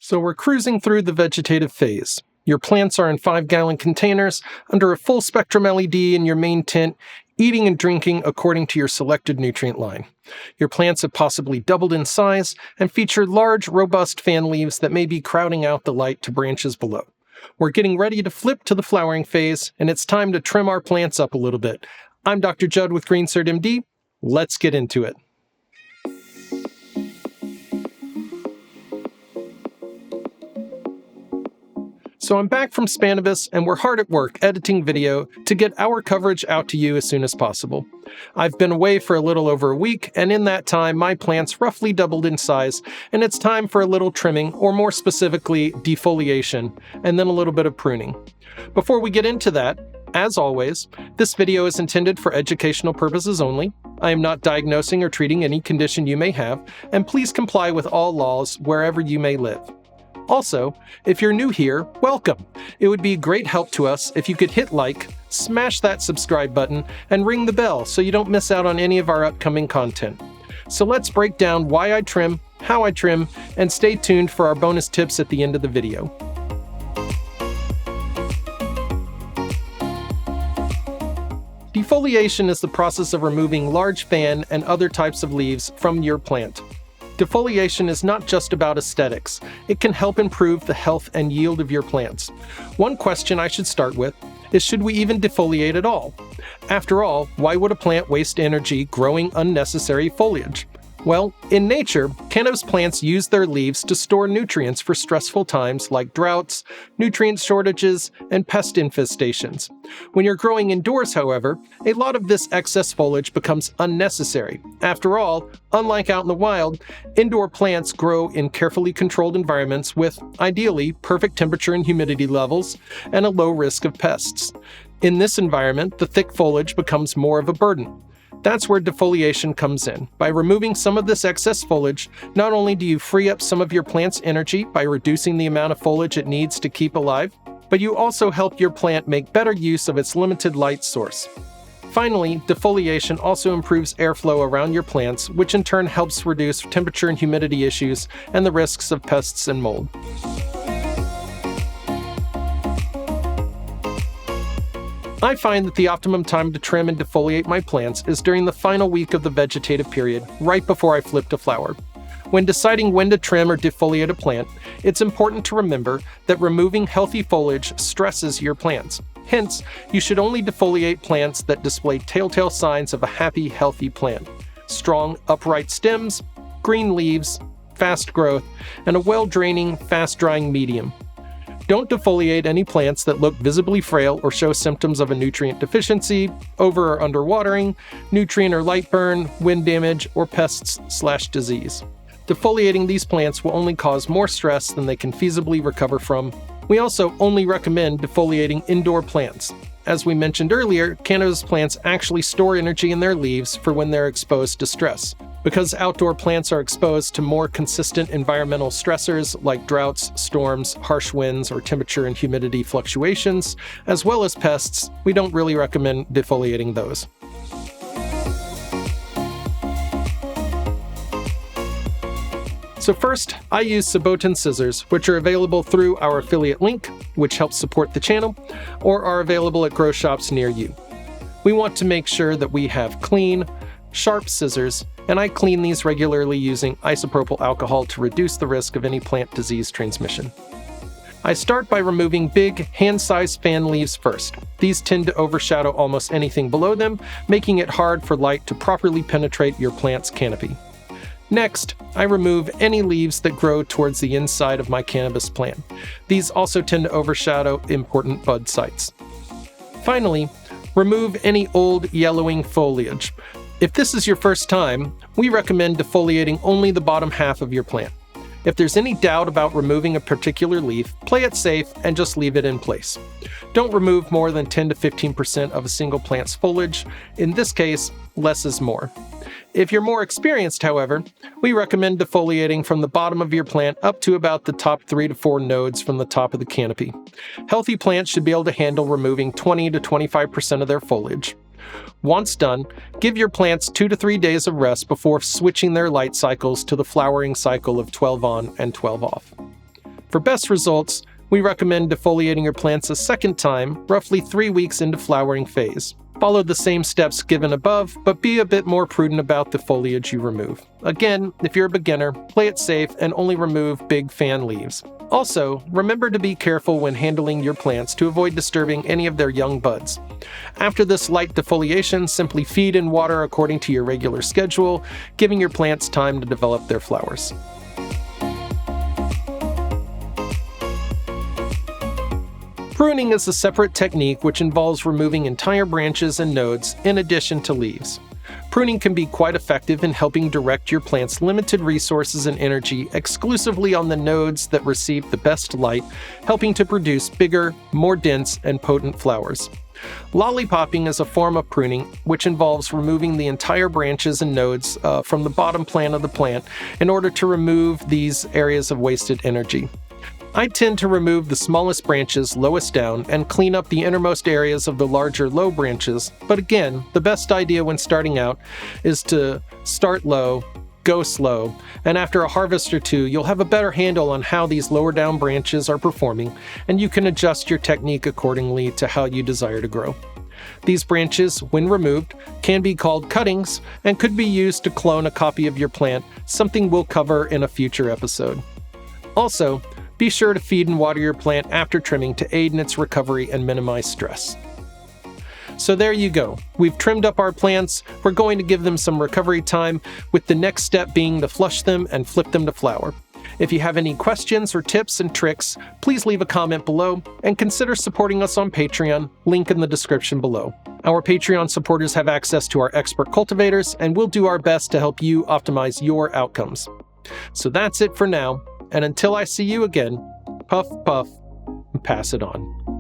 So we're cruising through the vegetative phase. Your plants are in 5-gallon containers, under a full-spectrum LED in your main tent, eating and drinking according to your selected nutrient line. Your plants have possibly doubled in size and feature large, robust fan leaves that may be crowding out the light to branches below. We're getting ready to flip to the flowering phase, and it's time to trim our plants up a little bit. I'm Dr. Judd with GreenCert MD. Let's get into it. So I'm back from Spannabis, and we're hard at work editing video to get our coverage out to you as soon as possible. I've been away for a little over a week, and in that time, my plants roughly doubled in size, and it's time for a little trimming, or more specifically, defoliation, and then a little bit of pruning. Before we get into that, as always, this video is intended for educational purposes only. I am not diagnosing or treating any condition you may have, and please comply with all laws wherever you may live. Also, if you're new here, welcome. It would be a great help to us if you could hit like, smash that subscribe button, and ring the bell so you don't miss out on any of our upcoming content. So let's break down why I trim, how I trim, and stay tuned for our bonus tips at the end of the video. Defoliation is the process of removing large fan and other types of leaves from your plant. Defoliation is not just about aesthetics. It can help improve the health and yield of your plants. One question I should start with is, should we even defoliate at all? After all, why would a plant waste energy growing unnecessary foliage? Well, in nature, cannabis plants use their leaves to store nutrients for stressful times like droughts, nutrient shortages, and pest infestations. When you're growing indoors, however, a lot of this excess foliage becomes unnecessary. After all, unlike out in the wild, indoor plants grow in carefully controlled environments with, ideally, perfect temperature and humidity levels and a low risk of pests. In this environment, the thick foliage becomes more of a burden. That's where defoliation comes in. By removing some of this excess foliage, not only do you free up some of your plant's energy by reducing the amount of foliage it needs to keep alive, but you also help your plant make better use of its limited light source. Finally, defoliation also improves airflow around your plants, which in turn helps reduce temperature and humidity issues and the risks of pests and mold. I find that the optimum time to trim and defoliate my plants is during the final week of the vegetative period, right before I flip to flower. When deciding when to trim or defoliate a plant, it's important to remember that removing healthy foliage stresses your plants. Hence, you should only defoliate plants that display telltale signs of a happy, healthy plant. Strong, upright stems, green leaves, fast growth, and a well-draining, fast-drying medium. Don't defoliate any plants that look visibly frail or show symptoms of a nutrient deficiency, over or underwatering, nutrient or light burn, wind damage, or pests/disease. Defoliating these plants will only cause more stress than they can feasibly recover from. We also only recommend defoliating indoor plants. As we mentioned earlier, cannabis plants actually store energy in their leaves for when they're exposed to stress. Because outdoor plants are exposed to more consistent environmental stressors like droughts, storms, harsh winds, or temperature and humidity fluctuations, as well as pests, we don't really recommend defoliating those. So first, I use Sabotan scissors, which are available through our affiliate link, which helps support the channel, or are available at grow shops near you. We want to make sure that we have clean, sharp scissors, and I clean these regularly using isopropyl alcohol to reduce the risk of any plant disease transmission. I start by removing big, hand-sized fan leaves first. These tend to overshadow almost anything below them, making it hard for light to properly penetrate your plant's canopy. Next, I remove any leaves that grow towards the inside of my cannabis plant. These also tend to overshadow important bud sites. Finally, remove any old, yellowing foliage. If this is your first time, we recommend defoliating only the bottom half of your plant. If there's any doubt about removing a particular leaf, play it safe and just leave it in place. Don't remove more than 10 to 15% of a single plant's foliage. In this case, less is more. If you're more experienced, however, we recommend defoliating from the bottom of your plant up to about the top 3 to 4 nodes from the top of the canopy. Healthy plants should be able to handle removing 20 to 25% of their foliage. Once done, give your plants 2 to 3 days of rest before switching their light cycles to the flowering cycle of 12 on and 12 off. For best results, we recommend defoliating your plants a second time, roughly 3 weeks into flowering phase. Follow the same steps given above, but be a bit more prudent about the foliage you remove. Again, if you're a beginner, play it safe and only remove big fan leaves. Also, remember to be careful when handling your plants to avoid disturbing any of their young buds. After this light defoliation, simply feed and water according to your regular schedule, giving your plants time to develop their flowers. Pruning is a separate technique which involves removing entire branches and nodes in addition to leaves. Pruning can be quite effective in helping direct your plant's limited resources and energy exclusively on the nodes that receive the best light, helping to produce bigger, more dense, and potent flowers. Lollipopping is a form of pruning which involves removing the entire branches and nodes from the bottom plan of the plant in order to remove these areas of wasted energy. I tend to remove the smallest branches lowest down and clean up the innermost areas of the larger low branches, but again, the best idea when starting out is to start low, go slow, and after a harvest or two, you'll have a better handle on how these lower down branches are performing, and you can adjust your technique accordingly to how you desire to grow. These branches, when removed, can be called cuttings and could be used to clone a copy of your plant, something we'll cover in a future episode. Also, be sure to feed and water your plant after trimming to aid in its recovery and minimize stress. So there you go. We've trimmed up our plants. We're going to give them some recovery time, with the next step being to flush them and flip them to flower. If you have any questions or tips and tricks, please leave a comment below and consider supporting us on Patreon, link in the description below. Our Patreon supporters have access to our expert cultivators, and we'll do our best to help you optimize your outcomes. So that's it for now. And until I see you again, puff, puff, and pass it on.